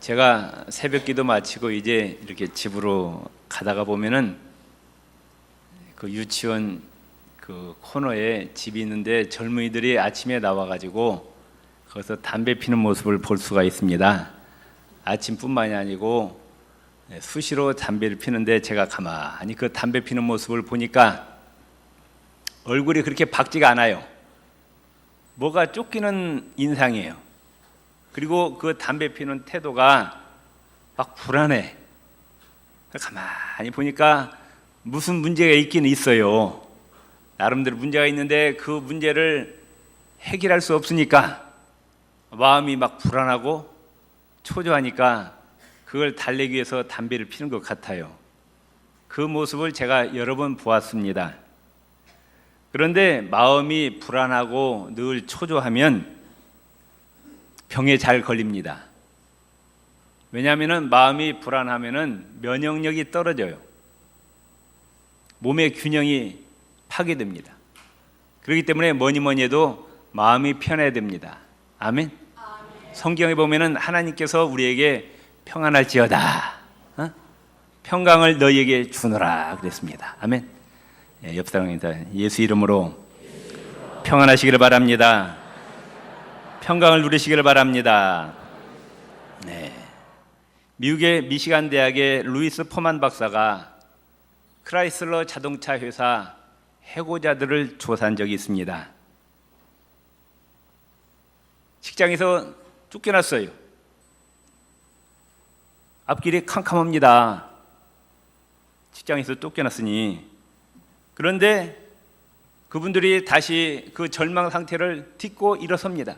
제가 새벽 기도 마치고 이제 이렇게 집으로 가다가 보면은 그 유치원 그 코너에 집이 있는데 젊은이들이 아침에 나와가지고 거기서 담배 피는 모습을 볼 수가 있습니다. 아침뿐만이 아니고 수시로 담배를 피는데 제가 가만히 그 담배 피는 모습을 보니까 얼굴이 그렇게 밝지가 않아요. 뭐가 쫓기는 인상이에요. 그리고 그 담배 피는 태도가 막 불안해. 가만히 보니까 무슨 문제가 있긴 있어요. 나름대로 문제가 있는데 그 문제를 해결할 수 없으니까 마음이 막 불안하고 초조하니까 그걸 달래기 위해서 담배를 피는 것 같아요. 그 모습을 제가 여러 번 보았습니다. 그런데 마음이 불안하고 늘 초조하면 병에 잘 걸립니다. 왜냐하면 마음이 불안하면 면역력이 떨어져요. 몸의 균형이 파괴됩니다. 그렇기 때문에 뭐니 해도 마음이 편해야 됩니다. 아멘. 성경에 보면은 하나님께서 우리에게 평안할지어다, 평강을 너희에게 주노라 그랬습니다. 아멘. 옆 사람입니다. 예수 이름으로 평안하시기를 바랍니다. 평강을 누리시기를 바랍니다. 네. 미국의 미시간 대학의 루이스 포만 박사가 크라이슬러 자동차 회사 해고자들을 조사한 적이 있습니다. 직장에서 쫓겨났어요. 앞길이 캄캄합니다. 직장에서 쫓겨났으니. 그런데 그분들이 다시 그 절망 상태를 딛고 일어섭니다.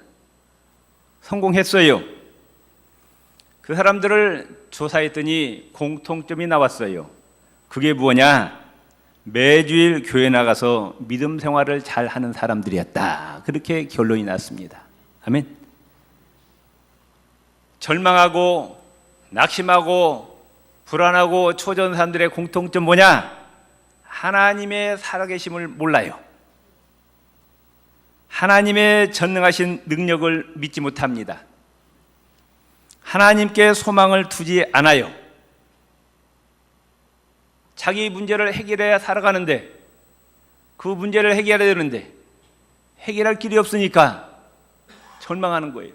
성공했어요. 그 사람들을 조사했더니 공통점이 나왔어요. 그게 뭐냐? 매주일 교회 나가서 믿음 생활을 잘 하는 사람들이었다. 그렇게 결론이 났습니다. 아멘. 절망하고 낙심하고 불안하고 초조한 사람들의 공통점 뭐냐? 하나님의 살아계심을 몰라요. 하나님의 전능하신 능력을 믿지 못합니다. 하나님께 소망을 두지 않아요. 자기 문제를 해결해야 살아가는데 그 문제를 해결해야 되는데 해결할 길이 없으니까 절망하는 거예요.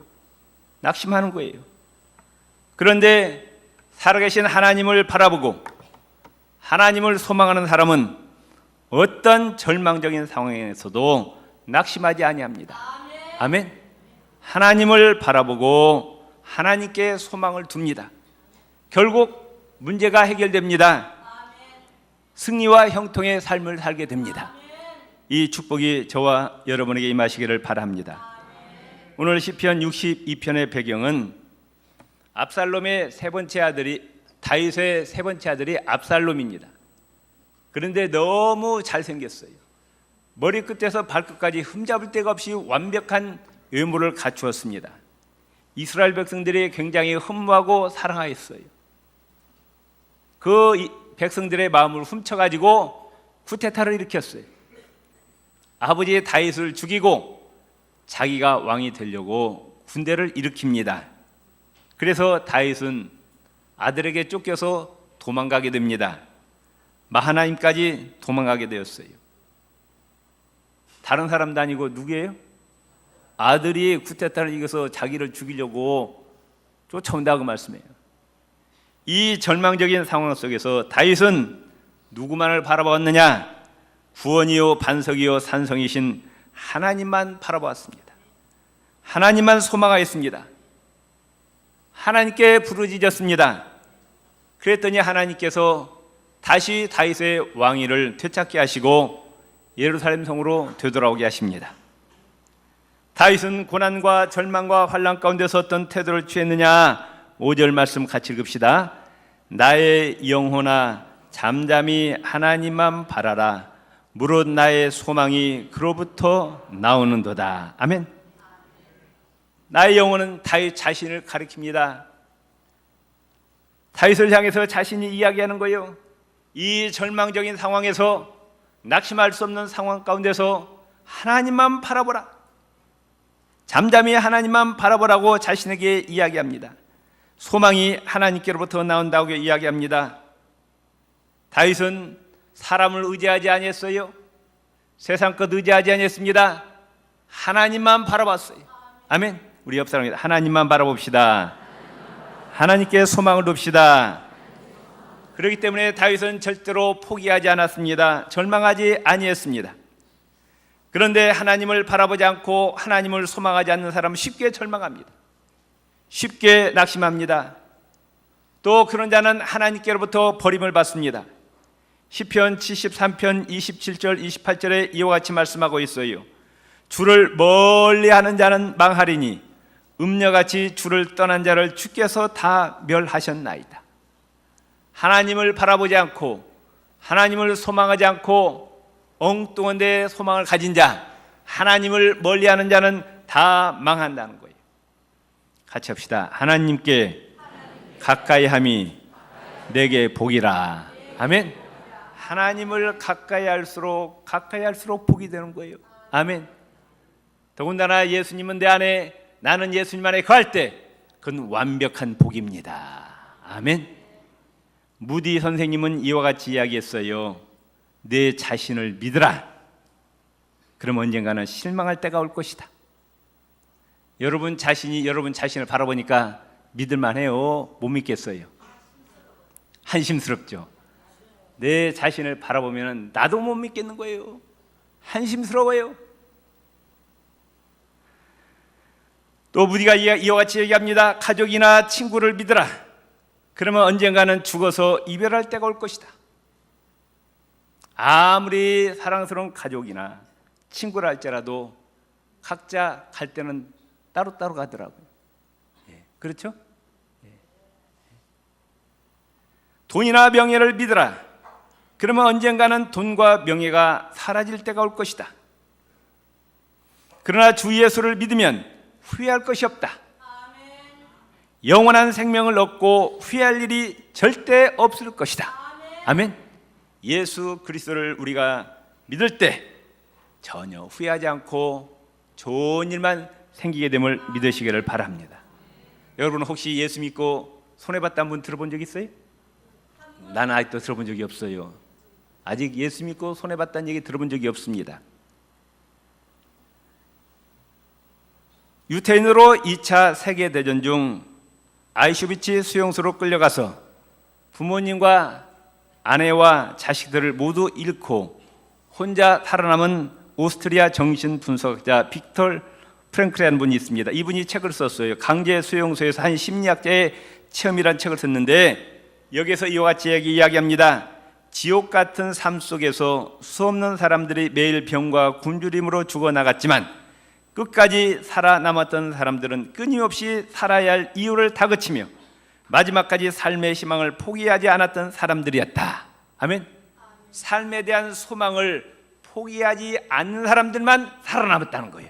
낙심하는 거예요. 그런데 살아계신 하나님을 바라보고 하나님을 소망하는 사람은 어떤 절망적인 상황에서도 낙심하지 아니합니다. 아멘. 하나님을 바라보고 하나님께 소망을 둡니다. 결국 문제가 해결됩니다. 승리와 형통의 삶을 살게 됩니다. 이 축복이 저와 여러분에게 임하시기를 바랍니다. 오늘 시편 62편의 배경은 압살롬의 세 번째 아들이 다윗의 세 번째 아들이 압살롬입니다. 그런데 너무 잘생겼어요. 머리끝에서 발끝까지 흠잡을 데가 없이 완벽한 외모를 갖추었습니다. 이스라엘 백성들이 굉장히 흠모하고 사랑하였어요. 그 백성들의 마음을 훔쳐가지고 쿠데타를 일으켰어요. 아버지 다윗을 죽이고 자기가 왕이 되려고 군대를 일으킵니다. 그래서 다윗은 아들에게 쫓겨서 도망가게 됩니다. 마하나임까지 도망가게 되었어요. 다른 사람도 아니고 누구예요? 아들이 쿠데타를 이겨서 자기를 죽이려고 쫓아온다고 말씀해요. 이 절망적인 상황 속에서 다윗은 누구만을 바라보았느냐? 구원이요 반석이요 산성이신 하나님만 바라보았습니다. 하나님만 소망하였습니다. 하나님께 부르짖었습니다. 그랬더니 하나님께서 다시 다윗의 왕위를 되찾게 하시고 예루살렘 성으로 되돌아오게 하십니다. 다윗은 고난과 절망과 환난 가운데서 어떤 태도를 취했느냐? 5절 말씀 같이 읽읍시다. 나의 영혼아 잠잠히 하나님만 바라라. 무릇 나의 소망이 그로부터 나오는도다. 아멘. 나의 영혼은 다윗 자신을 가리킵니다. 다윗을 향해서 자신이 이야기하는 거예요. 이 절망적인 상황에서 낙심할 수 없는 상황 가운데서 하나님만 바라보라. 잠잠히 하나님만 바라보라고 자신에게 이야기합니다. 소망이 하나님께로부터 나온다고 이야기합니다. 다윗은 사람을 의지하지 아니했어요. 세상 것 의지하지 아니했습니다. 하나님만 바라봤어요. 아멘. 우리 옆 사람입니다. 하나님만 바라봅시다. 하나님께 소망을 둡시다. 그렇기 때문에 다윗은 절대로 포기하지 않았습니다. 절망하지 아니했습니다. 그런데 하나님을 바라보지 않고 하나님을 소망하지 않는 사람은 쉽게 절망합니다. 쉽게 낙심합니다. 또 그런 자는 하나님께로부터 버림을 받습니다. 시편 73편 27절 28절에 이와 같이 말씀하고 있어요. 주를 멀리하는 자는 망하리니 음녀같이 주를 떠난 자를 주께서 다 멸하셨나이다. 하나님을 바라보지 않고 하나님을 소망하지 않고 엉뚱한 데 소망을 가진 자, 하나님을 멀리하는 자는 다 망한다는 거예요. 같이 합시다. 하나님께 가까이 함이 내게 복이라. 아멘. 하나님을 가까이 할수록 복이 되는 거예요. 아멘. 더군다나 예수님은 내 안에, 나는 예수님 안에 거할 때 그건 완벽한 복입니다. 아멘. 무디 선생님은 이와 같이 이야기했어요. 내 자신을 믿으라. 그럼 언젠가는 실망할 때가 올 것이다. 여러분 자신을 바라보니까 믿을만해요? 못 믿겠어요? 한심스럽죠? 내 자신을 바라보면 나도 못 믿겠는 거예요. 한심스러워요. 또 무디가 이와 같이 얘기합니다. 가족이나 친구를 믿으라. 그러면 언젠가는 죽어서 이별할 때가 올 것이다. 아무리 사랑스러운 가족이나 친구라 할지라도 각자 갈 때는 따로따로 가더라고요. 그렇죠? 돈이나 명예를 믿으라. 그러면 언젠가는 돈과 명예가 사라질 때가 올 것이다. 그러나 주 예수를 믿으면 후회할 것이 없다. 영원한 생명을 얻고 후회할 일이 절대 없을 것이다. 아멘. 예수 그리스도를 우리가 믿을 때 전혀 후회하지 않고 좋은 일만 생기게 됨을 믿으시기를 바랍니다. 여러분 혹시 예수 믿고 손해봤다는 분 들어본 적 있어요? 나는 아직도 들어본 적이 없어요. 아직 예수 믿고 손해봤다는 얘기 들어본 적이 없습니다. 유태인으로 2차 세계대전 중 아이슈비츠 수용소로 끌려가서 부모님과 아내와 자식들을 모두 잃고 혼자 살아남은 오스트리아 정신분석자 빅터 프랭클이라는 분이 있습니다. 이분이 책을 썼어요. 강제 수용소에서 한 심리학자의 체험이라는 책을 썼는데 여기서 이와 같이 이야기합니다. 지옥 같은 삶 속에서 수없는 사람들이 매일 병과 굶주림으로 죽어나갔지만 끝까지 살아남았던 사람들은 끊임없이 살아야 할 이유를 다그치며 마지막까지 삶의 희망을 포기하지 않았던 사람들이었다. 아멘. 삶에 대한 소망을 포기하지 않는 사람들만 살아남았다는 거예요.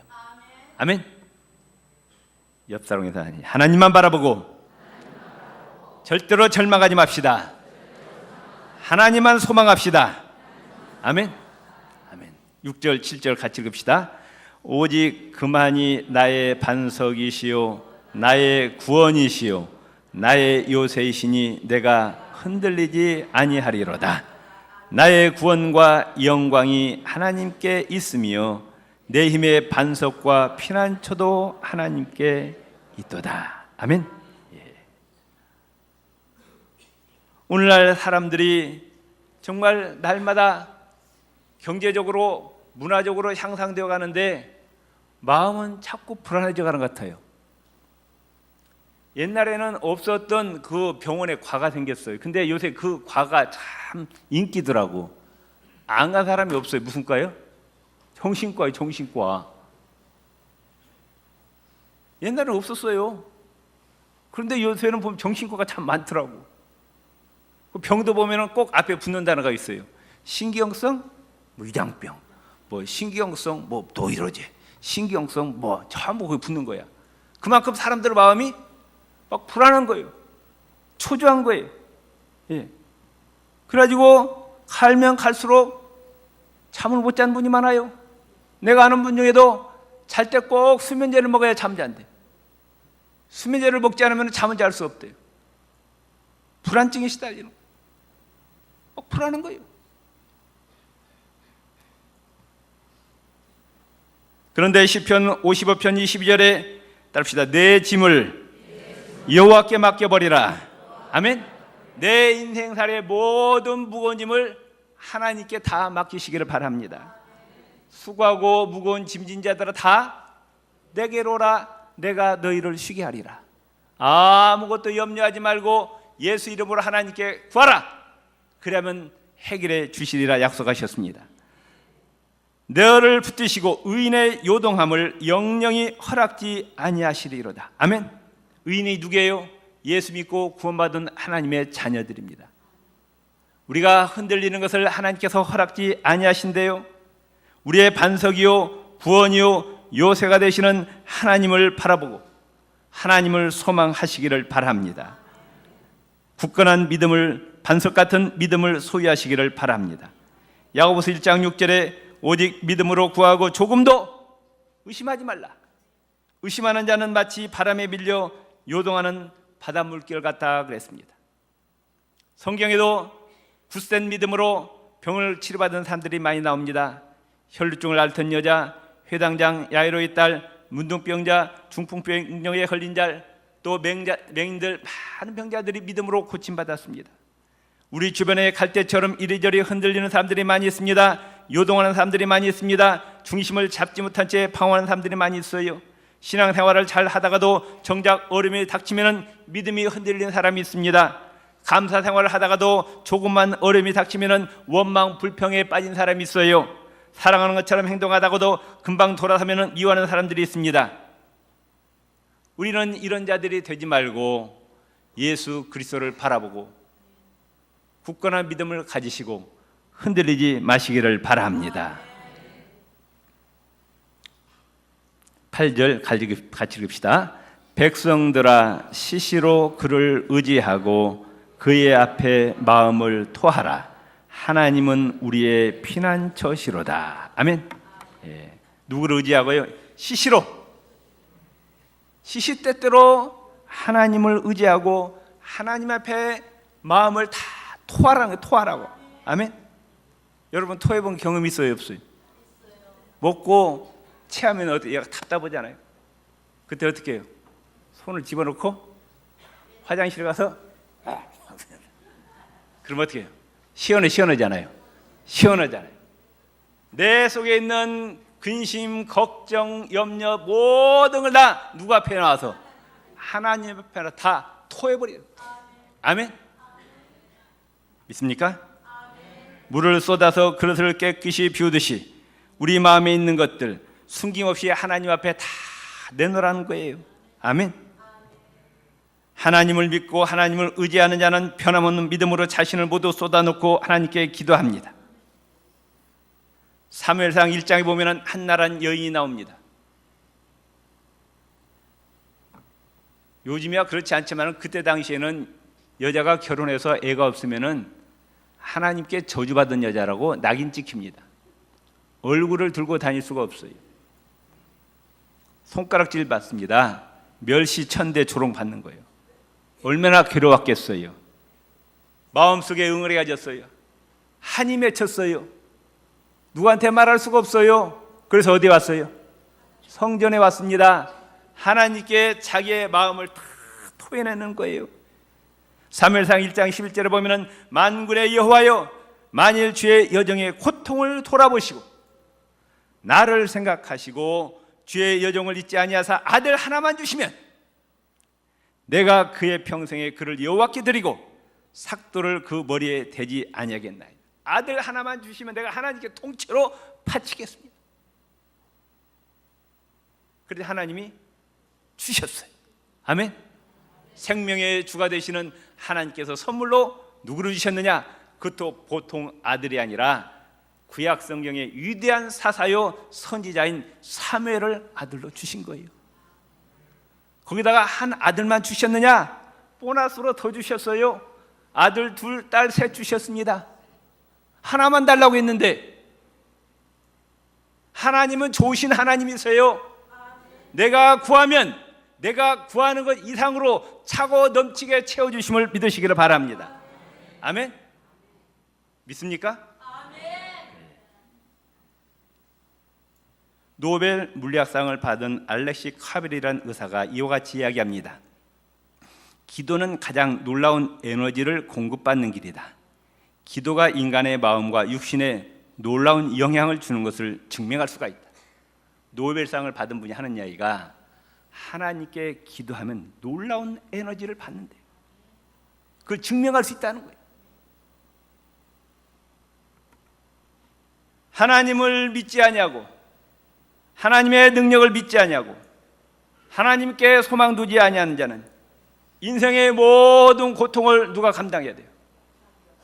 아멘. 옆 사람에서 하나님만 바라보고 절대로 절망하지 맙시다. 하나님만 소망합시다. 아멘. 아멘. 6절 7절 같이 읽읍시다. 오직 그만이 나의 반석이시요 나의 구원이시요 나의 요새이시니 내가 흔들리지 아니하리로다. 나의 구원과 영광이 하나님께 있으며 내 힘의 반석과 피난처도 하나님께 있도다. 아멘. 오늘날 사람들이 정말 날마다 경제적으로 문화적으로 향상되어 가는데 마음은 자꾸 불안해져 가는 것 같아요. 옛날에는 없었던 그 병원에 과가 생겼어요. 근데 요새 그 과가 참 인기더라고. 안 간 사람이 없어요. 무슨 과요? 정신과요. 정신과. 옛날에는 없었어요. 그런데 요새는 보면 정신과가 참 많더라고. 병도 보면은 꼭 앞에 붙는 단어가 있어요. 신경성 위장병, 뭐 신경성 뭐 노이로제, 신경성 뭐 전부 거기 붙는 거야. 그만큼 사람들의 마음이 막 불안한 거예요. 초조한 거예요. 예. 그래가지고 갈면 갈수록 잠을 못 자는 분이 많아요. 내가 아는 분 중에도 잘 때 꼭 수면제를 먹어야 잠이 안 돼. 수면제를 먹지 않으면 잠을 잘 수 없대요. 불안증에 시달리는 거예요. 불안한 거예요. 그런데 시편 55편 22절에 따릅시다. 내 짐을 여호와께 맡겨버리라. 아멘. 내 인생살의 모든 무거운 짐을 하나님께 다 맡기시기를 바랍니다. 수고하고 무거운 짐진 자들아 다 내게로 오라. 내가 너희를 쉬게 하리라. 아무것도 염려하지 말고 예수 이름으로 하나님께 구하라. 그러면 해결해 주시리라 약속하셨습니다. 너를 붙드시고 의인의 요동함을 영영히 허락지 아니하시리로다. 아멘. 의인이 누구예요? 예수 믿고 구원받은 하나님의 자녀들입니다. 우리가 흔들리는 것을 하나님께서 허락지 아니하신대요. 우리의 반석이요 구원이요 요새가 되시는 하나님을 바라보고 하나님을 소망하시기를 바랍니다. 굳건한 믿음을, 반석 같은 믿음을 소유하시기를 바랍니다. 야고보서 1장 6절에 오직 믿음으로 구하고 조금도 의심하지 말라. 의심하는 자는 마치 바람에 밀려 요동하는 바닷물결 같다 그랬습니다. 성경에도 굳센 믿음으로 병을 치료받은 사람들이 많이 나옵니다. 혈루증을 앓던 여자, 회당장 야이로의 딸, 문둥병자, 중풍병에 걸린 자, 또 맹인들, 많은 병자들이 믿음으로 고침받았습니다. 우리 주변에 갈대처럼 이리저리 흔들리는 사람들이 많이 있습니다. 요동하는 사람들이 많이 있습니다. 중심을 잡지 못한 채 방황하는 사람들이 많이 있어요. 신앙생활을 잘 하다가도 정작 어려움이 닥치면 믿음이 흔들리는 사람이 있습니다. 감사생활을 하다가도 조금만 어려움이 닥치면 원망, 불평에 빠진 사람이 있어요. 사랑하는 것처럼 행동하다가도 금방 돌아서면 미워하는 사람들이 있습니다. 우리는 이런 자들이 되지 말고 예수 그리스도를 바라보고 굳건한 믿음을 가지시고 흔들리지 마시기를 바랍니다. 8절 같이 읽읍시다. 백성들아 시시로 그를 의지하고 그의 앞에 마음을 토하라. 하나님은 우리의 피난처시로다. 아멘. 예. 누구를 의지하고요? 시시로, 시시때때로 하나님을 의지하고 하나님 앞에 마음을 다 토하라는 거예요. 토하라고. 아멘. 여러분 토해본 경험 있어요? 없어요? 먹고 체하면 어떻게? 얘가 답답하잖아요. 그때 어떻게 해요? 손을 집어넣고 화장실에 가서 그럼 어떻게 해요? 시원하잖아요. 시원하잖아요. 내 속에 있는 근심, 걱정, 염려 모든 걸 다 누구 앞에 나와서 하나님 앞에 다 토해버려요. 아멘. 믿습니까? 물을 쏟아서 그릇을 깨끗이 비우듯이 우리 마음에 있는 것들 숨김없이 하나님 앞에 다 내놓으라는 거예요. 아멘. 하나님을 믿고 하나님을 의지하는 자는 변함없는 믿음으로 자신을 모두 쏟아놓고 하나님께 기도합니다. 사무엘상 1장에 보면 한나라는 여인이 나옵니다. 요즘이야 그렇지 않지만 그때 당시에는 여자가 결혼해서 애가 없으면 하나님께 저주받은 여자라고 낙인 찍힙니다. 얼굴을 들고 다닐 수가 없어요. 손가락질 받습니다. 멸시천대 조롱 받는 거예요. 얼마나 괴로웠겠어요. 마음속에 응어리가졌어요. 한이 맺혔어요. 누구한테 말할 수가 없어요. 그래서 어디 왔어요? 성전에 왔습니다. 하나님께 자기의 마음을 다 토해내는 거예요. 사무엘상 1장 11절에 보면 만군의 여호와여 만일 주의 여정의 고통을 돌아보시고 나를 생각하시고 주의 여정을 잊지 아니하사 아들 하나만 주시면 내가 그의 평생에 그를 여호와께 드리고 삭도를 그 머리에 대지 아니하겠나이다. 아들 하나만 주시면 내가 하나님께 통째로 바치겠습니다. 그런데 하나님이 주셨어요. 아멘. 생명의 주가 되시는 하나님께서 선물로 누구를 주셨느냐? 그것도 보통 아들이 아니라 구약 성경의 위대한 사사요 선지자인 사무엘을 아들로 주신 거예요. 거기다가 한 아들만 주셨느냐? 보너스로 더 주셨어요. 아들 둘, 딸 셋 주셨습니다. 하나만 달라고 했는데 하나님은 좋으신 하나님이세요. 내가 구하면 내가 구하는 것 이상으로 차고 넘치게 채워주심을 믿으시기를 바랍니다. 아멘? 믿습니까? 노벨 물리학상을 받은 알렉시 카벨이라는 의사가 이와 같이 이야기합니다. 기도는 가장 놀라운 에너지를 공급받는 길이다. 기도가 인간의 마음과 육신에 놀라운 영향을 주는 것을 증명할 수가 있다. 노벨상을 받은 분이 하는 이야기가 하나님께 기도하면 놀라운 에너지를 받는데 그걸 증명할 수 있다는 거예요. 하나님을 믿지 아니하고 하나님의 능력을 믿지 아니하고 하나님께 소망 두지 아니하는 자는 인생의 모든 고통을 누가 감당해야 돼요?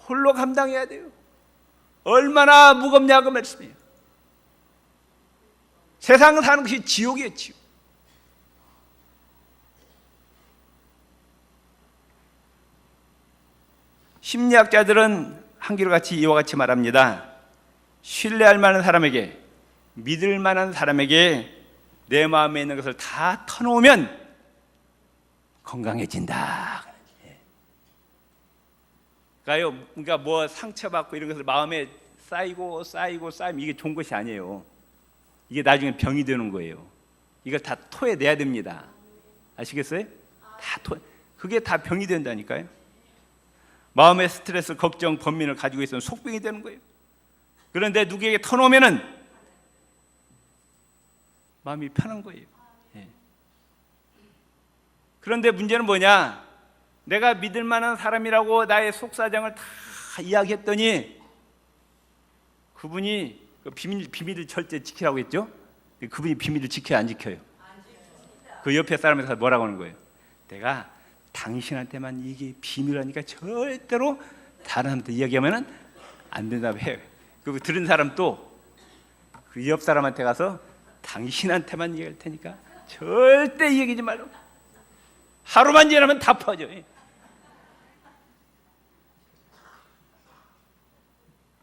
홀로 감당해야 돼요. 얼마나 무겁냐 그 말씀이에요. 세상 사는 것이 지옥이에요, 지옥. 심리학자들은 한결같이 이와 같이 말합니다. 신뢰할 만한 사람에게, 믿을 만한 사람에게 내 마음에 있는 것을 다 터놓으면 건강해진다. 그러니까 뭐 상처받고 이런 것을 마음에 쌓이면 이게 좋은 것이 아니에요. 이게 나중에 병이 되는 거예요. 이걸 다 토해내야 됩니다. 아시겠어요? 그게 다 병이 된다니까요. 마음의 스트레스, 걱정, 번민을 가지고 있으면 속병이 되는 거예요. 그런데 누구에게 터놓으면은 마음이 편한 거예요. 그런데 문제는 뭐냐? 내가 믿을 만한 사람이라고 나의 속사정을 다 이야기했더니 그분이 비밀을 절대 지키라고 했죠? 그분이 비밀을 지켜야 안 지켜요? 그 옆에 사람에서 뭐라고 하는 거예요? 내가 당신한테만 이게 비밀하니까 절대로 다른 사람한테 이야기하면 안 된다고 해요. 그리고 들은 사람 또 그 옆 사람한테 가서 당신한테만 얘기할 테니까 절대 얘기하지 말라고. 하루만 지나면 다 퍼져요.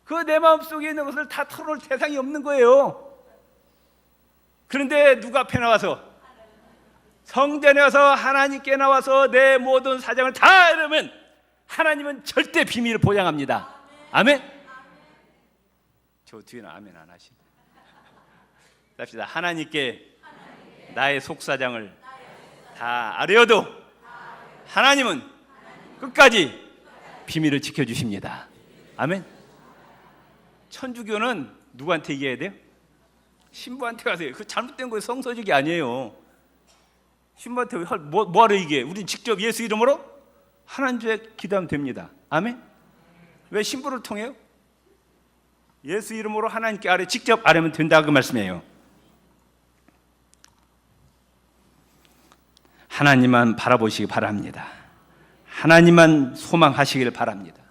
그 내 마음속에 있는 것을 다 털어놓을 세상이 없는 거예요. 그런데 누가 앞에 나와서 성전에 와서 하나님께 나와서 내 모든 사정을 다 이러면 하나님은 절대 비밀을 보장합니다. 아멘? 저 뒤에는 아멘 안 하시네. 합시다. 하나님께 나의 속사정을 다 아뢰어도 하나님은 끝까지 비밀을 지켜주십니다. 아멘? 천주교는 누구한테 얘기해야 돼요? 신부한테 가세요. 그 잘못된 거예요. 성서적이 아니에요. 신부한테 뭐하러 얘기해? 우린 직접 예수 이름으로 하나님 주에 기도하면 됩니다. 아멘? 왜 신부를 통해요? 예수 이름으로 하나님께 직접 아뢰면 된다 그 말씀이에요. 하나님만 바라보시기 바랍니다. 하나님만 소망하시길 바랍니다.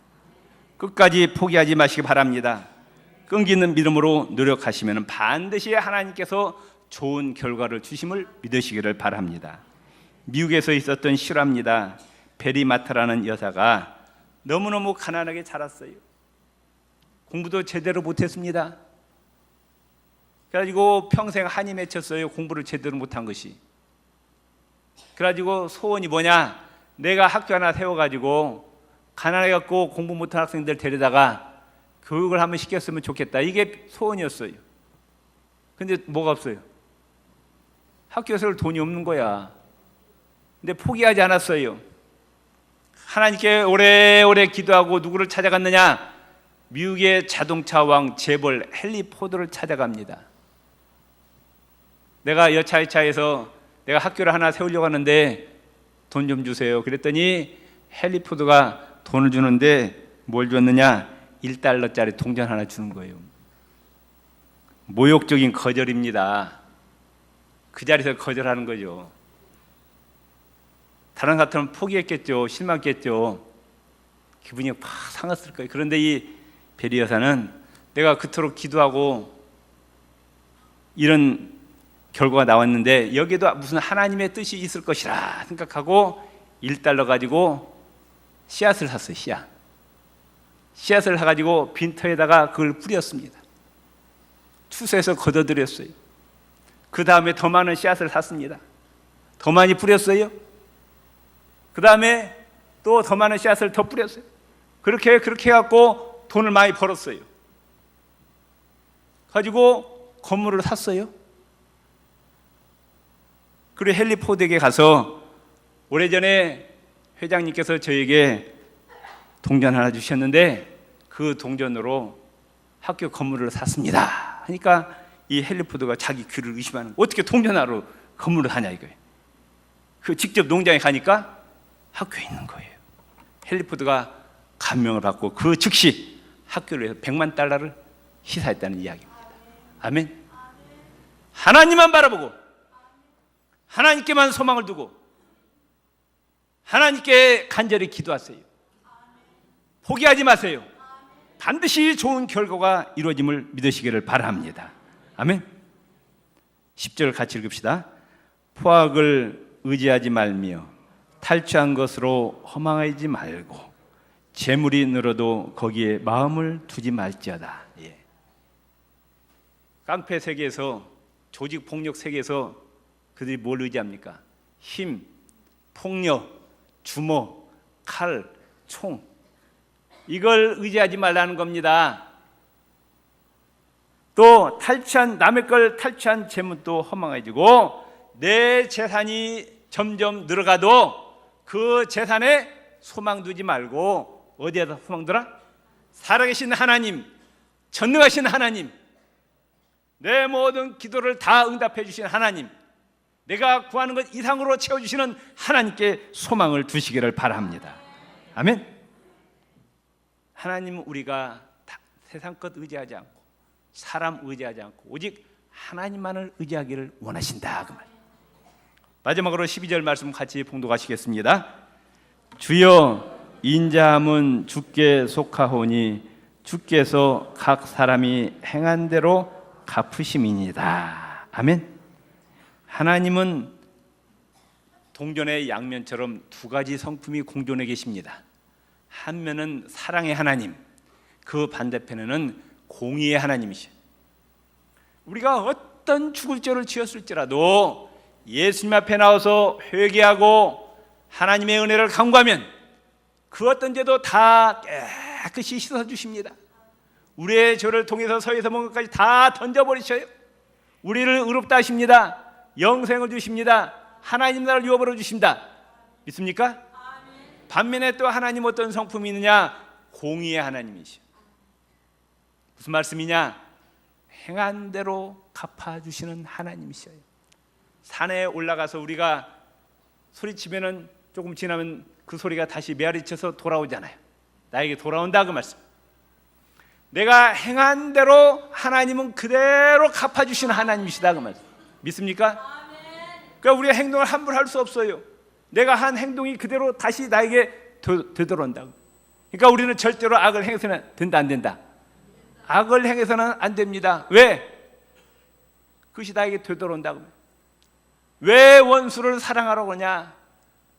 끝까지 포기하지 마시기 바랍니다. 끈기는 믿음으로 노력하시면 반드시 하나님께서 좋은 결과를 주심을 믿으시기를 바랍니다. 미국에서 있었던 실화입니다. 베리 마타라는 여자가 너무너무 가난하게 자랐어요. 공부도 제대로 못했습니다. 그래가지고 평생 한이 맺혔어요. 공부를 제대로 못한 것이. 그래가지고 소원이 뭐냐? 내가 학교 하나 세워가지고 가난해갖고 공부 못한 학생들 데려다가 교육을 한번 시켰으면 좋겠다. 이게 소원이었어요. 근데 뭐가 없어요? 학교 세울 돈이 없는 거야. 근데 포기하지 않았어요. 하나님께 오래오래 기도하고 누구를 찾아갔느냐? 미국의 자동차 왕 재벌 헨리 포드를 찾아갑니다. 내가 여차여차해서 내가 학교를 하나 세우려고 하는데 돈 좀 주세요. 그랬더니 헨리 포드가 돈을 주는데 뭘 줬느냐? $1짜리 동전 하나 주는 거예요. 모욕적인 거절입니다. 그 자리에서 거절하는 거죠. 다른 같으면 포기했겠죠. 실망했겠죠. 기분이 팍 상했을 거예요. 그런데 이 베리 여사는 내가 그토록 기도하고 이런 결과가 나왔는데 여기에도 무슨 하나님의 뜻이 있을 것이라 생각하고 $1 가지고 씨앗을 샀어요. 씨앗을 사가지고 빈터에다가 그걸 뿌렸습니다. 추수해서 걷어들였어요. 그 다음에 더 많은 씨앗을 샀습니다. 더 많이 뿌렸어요. 그 다음에 또 더 많은 씨앗을 더 뿌렸어요. 그렇게 해갖고 돈을 많이 벌었어요. 가지고 건물을 샀어요. 그리고 헨리포드에게 가서 오래전에 회장님께서 저에게 동전 하나 주셨는데 그 동전으로 학교 건물을 샀습니다 하니까 이 헨리포드가 자기 귀를 의심하는 거예요. 어떻게 동전하러 건물을 사냐 이거예요. 그 직접 농장에 가니까 학교에 있는 거예요. 헨리포드가 감명을 받고 그 즉시 학교를 해서 $100만 희사했다는 이야기입니다. 아멘. 하나님만 바라보고 하나님께만 소망을 두고 하나님께 간절히 기도하세요. 포기하지 마세요. 반드시 좋은 결과가 이루어짐을 믿으시기를 바랍니다. 아멘. 10절 같이 읽읍시다. 포악을 의지하지 말며 탈취한 것으로 허망하지 말고 재물이 늘어도 거기에 마음을 두지 말지어다. 예. 깡패 세계에서, 조직 폭력 세계에서 그들이 뭘 의지합니까? 힘, 폭력, 주먹, 칼, 총, 이걸 의지하지 말라는 겁니다. 또 남의 걸 탈취한 재물도 허망해지고 내 재산이 점점 늘어가도 그 재산에 소망 두지 말고 어디에다 소망 두라? 살아계신 하나님, 전능하신 하나님, 내 모든 기도를 다 응답해 주신 하나님, 내가 구하는 것 이상으로 채워주시는 하나님께 소망을 두시기를 바랍니다. 아멘. 하나님은 우리가 세상 것 의지하지 않고 사람 의지하지 않고 오직 하나님만을 의지하기를 원하신다 그 말. 마지막으로 12절 말씀 같이 봉독하시겠습니다. 주여 인자함은 주께 속하오니 주께서 각 사람이 행한 대로 갚으심이니이다. 아멘. 하나님은 동전의 양면처럼 두 가지 성품이 공존해 계십니다. 한 면은 사랑의 하나님, 그 반대편에는 공의의 하나님이시죠. 우리가 어떤 죽을 죄를 지었을지라도 예수님 앞에 나와서 회개하고 하나님의 은혜를 간구하면 그 어떤 죄도 다 깨끗이 씻어주십니다. 우리의 죄를 통해서 서에서 먼 것까지 다 던져버리셔요. 우리를 의롭다 하십니다. 영생을 주십니다. 하나님 나라를 유업으로 주십니다. 믿습니까? 반면에 또 하나님 어떤 성품이 있느냐? 공의의 하나님이시오. 무슨 말씀이냐? 행한 대로 갚아주시는 하나님이셔요. 산에 올라가서 우리가 소리치면은 조금 지나면 그 소리가 다시 메아리쳐서 돌아오잖아요. 나에게 돌아온다 그 말씀. 내가 행한 대로 하나님은 그대로 갚아주시는 하나님이시다 그 말씀. 믿습니까? 그러니까 우리가 행동을 함부로 할 수 없어요. 내가 한 행동이 그대로 다시 나에게 되돌아온다고. 그러니까 우리는 절대로 악을 행해서는 된다 안 된다? 악을 행해서는 안 됩니다. 왜? 그것이 나에게 되돌아온다고. 왜 원수를 사랑하라고 하냐?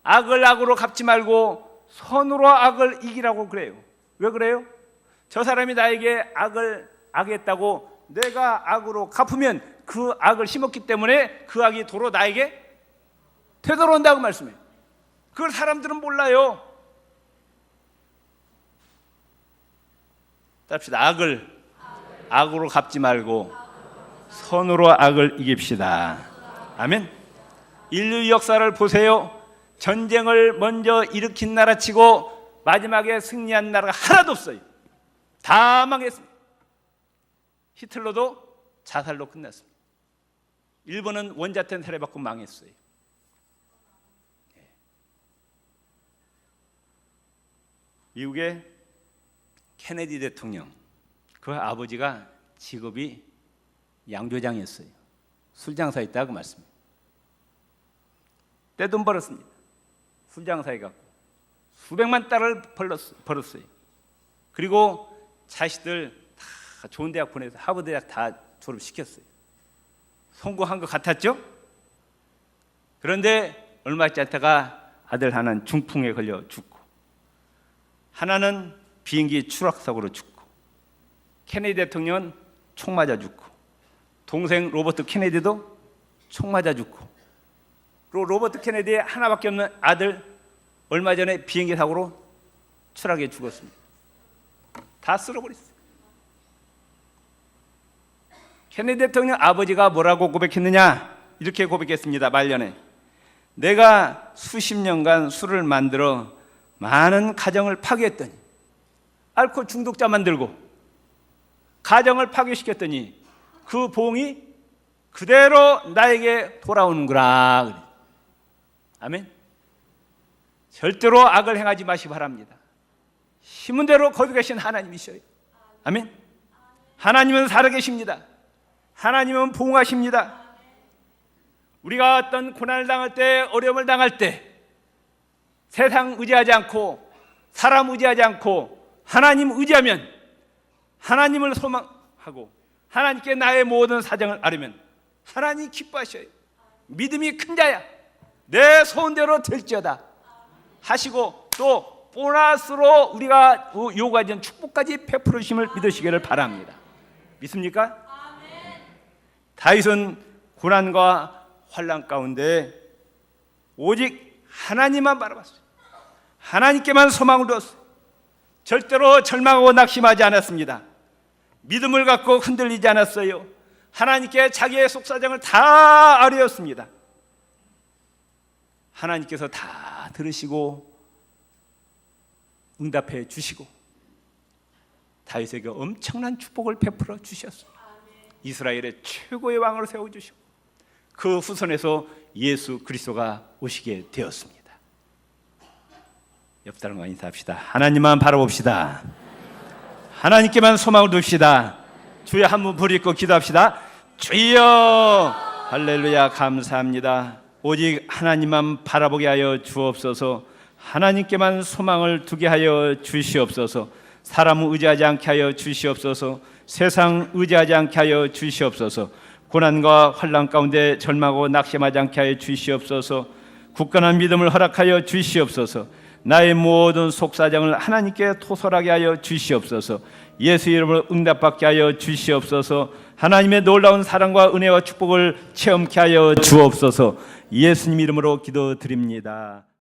악을 악으로 갚지 말고 선으로 악을 이기라고 그래요. 왜 그래요? 저 사람이 나에게 악을 악했다고 내가 악으로 갚으면 그 악을 심었기 때문에 그 악이 도로 나에게 되돌아온다고 말씀해요. 그걸 사람들은 몰라요. 답시다. 악을 악으로 갚지 말고 선으로 악을 이깁시다. 아멘. 인류 역사를 보세요. 전쟁을 먼저 일으킨 나라치고 마지막에 승리한 나라가 하나도 없어요. 다 망했습니다. 히틀러도 자살로 끝났습니다. 일본은 원자탄 세례받고 망했어요. 미국의 케네디 대통령, 그 아버지가 직업이 양조장이었어요. 술장사였다 그 말씀이에요. 떼돈 벌었습니다. 술장사에 갖고 수백만 달러를 벌었어요. 그리고 자식들 다 좋은 대학 보내서 하버드 대학 다 졸업시켰어요. 성공한 것 같았죠? 그런데 얼마 있지 않다가 아들 하나는 중풍에 걸려 죽고 하나는 비행기 추락사고로 죽고 케네디 대통령은 총 맞아 죽고 동생 로버트 케네디도 총 맞아 죽고 로버트 케네디의 하나밖에 없는 아들 얼마 전에 비행기 사고로 추락해 죽었습니다. 다 쓸어버렸어요. 케네디 대통령 아버지가 뭐라고 고백했느냐? 이렇게 고백했습니다. 말년에 내가 수십 년간 술을 만들어 많은 가정을 파괴했더니, 알코올 중독자 만들고 가정을 파괴시켰더니 그 봉이 그대로 나에게 돌아오는구나. 아멘. 절대로 악을 행하지 마시기 바랍니다. 힘은 대로 거기 계신 하나님이셔요. 아멘. 하나님은 살아계십니다. 하나님은 보응하십니다. 우리가 어떤 고난을 당할 때, 어려움을 당할 때 세상 의지하지 않고 사람 의지하지 않고 하나님 의지하면, 하나님을 소망하고 하나님께 나의 모든 사정을 아뢰면 하나님 기뻐하셔요. 믿음이 큰 자야 내 소원대로 될지어다 하시고, 또 보너스로 우리가 요구하는 축복까지 베풀어 주심을 믿으시기를 바랍니다. 믿습니까? 다윗은 고난과 환난 가운데 오직 하나님만 바라봤어요. 하나님께만 소망을 두었어요. 절대로 절망하고 낙심하지 않았습니다. 믿음을 갖고 흔들리지 않았어요. 하나님께 자기의 속사정을 다 아뢰었습니다. 하나님께서 다 들으시고 응답해 주시고 다윗에게 엄청난 축복을 베풀어 주셨어요. 이스라엘의 최고의 왕으로 세워주시고 그 후손에서 예수 그리스도가 오시게 되었습니다. 옆 사람과 인사합시다. 하나님만 바라봅시다. 하나님께만 소망을 둡시다. 주여 한번 부르짖고 기도합시다. 주여, 할렐루야, 감사합니다. 오직 하나님만 바라보게 하여 주옵소서. 하나님께만 소망을 두게 하여 주시옵소서. 사람을 의지하지 않게 하여 주시옵소서. 세상 의지하지 않게 하여 주시옵소서. 고난과 환난 가운데 절망하고 낙심하지 않게 하여 주시옵소서. 굳건한 믿음을 허락하여 주시옵소서. 나의 모든 속사정을 하나님께 토설하게 하여 주시옵소서. 예수 이름으로 응답받게 하여 주시옵소서. 하나님의 놀라운 사랑과 은혜와 축복을 체험케 하여 주옵소서. 예수님 이름으로 기도드립니다.